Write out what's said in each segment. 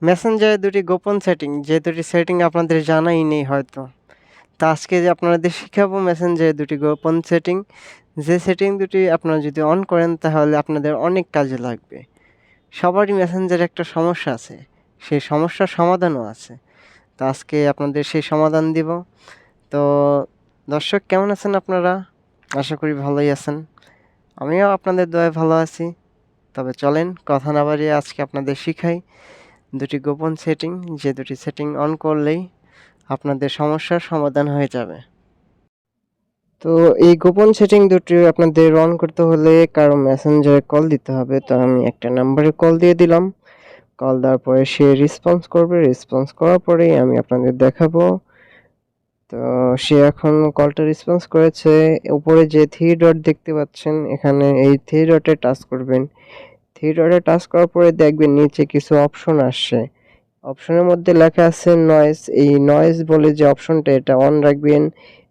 মেসেঞ্জারে দুটি গোপন সেটিং, যে দুটি সেটিং আপনাদের জানাই নেই হয়তো। তো আজকে যে আপনাদের শিখাবো মেসেঞ্জারে দুটি গোপন সেটিং, যে সেটিং দুটি আপনারা যদি অন করেন তাহলে আপনাদের অনেক কাজে লাগবে। সবারই মেসেঞ্জারে একটা সমস্যা আছে, সেই সমস্যার সমাধানও আছে। তো আজকে আপনাদের সেই সমাধান দিব। তো দর্শক, কেমন আছেন আপনারা? আশা করি ভালোই আছেন। আমিও আপনাদের দয়ায় ভালো আছি। তবে চলেন কথা না বাড়িয়ে আজকে আপনাদের শিখাই দুটি গোপন সেটিং, যে দুটি সেটিং অন করলেই আপনাদের সমস্যার সমাধান হয়ে যাবে। তো এই গোপন সেটিং দুটি আপনাদের অন করতে হলে কারো মেসেঞ্জারে কল দিতে হবে। তো আমি একটা নাম্বারে কল দিয়ে দিলাম। কল দেওয়ার পরে সে রেসপন্স করবে। রেসপন্স করার পরেই আমি আপনাদের দেখাবো। তো সে এখন কলটা রেসপন্স করেছে। উপরে যে থ্রি ডট দেখতে পাচ্ছেন, এখানে এই থ্রি ডটে টাচ করবেন। থ্রি ডটে টাচ করার পরে দেখবেন নিচে কিছু অপশন আসছে। অপশনের মধ্যে লেখা আছে নয়েজ। এই নয়েজ বলে যে অপশনটা, এটা অন রাখবেন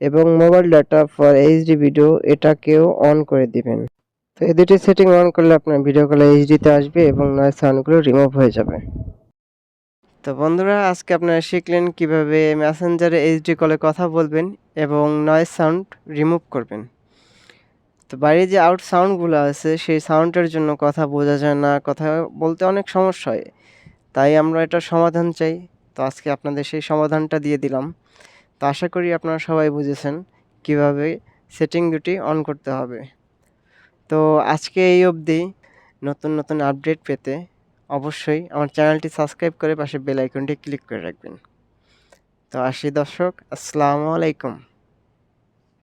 এবং mobile data for HD video এটাকেও অন করে দিবেন। তো এই দুটি সেটিং অন করলে আপনার ভিডিও কলে এইচডিতে আসবে এবং নয়েজ সাউন্ডগুলো রিমুভ হয়ে যাবে। তো বন্ধুরা, আজকে আপনারা শিখলেন কিভাবে মেসেঞ্জারে এইচডি কলে কথা বলবেন এবং নয়েজ সাউন্ড রিমুভ করবেন। তো বাইরে যে আউট সাউন্ডগুলো আছে সেই সাউন্ডের জন্য কথা বোঝা যায় না, কথা বলতে অনেক সমস্যা হয়। তাই আমরা এটার সমাধান চাই। তো আজকে আপনাদের সেই সমাধানটা দিয়ে দিলাম। তো আশা করি আপনারা সবাই বুঝেছেন কিভাবে সেটিং দুটি অন করতে হবে। তো আজকে এই অবধি। নতুন নতুন আপডেট পেতে অবশ্যই আমার চ্যানেলটি সাবস্ক্রাইব করে পাশে বেল আইকনটি ক্লিক করে রাখবেন। তো আসি দর্শক, আসসালামু আলাইকুম।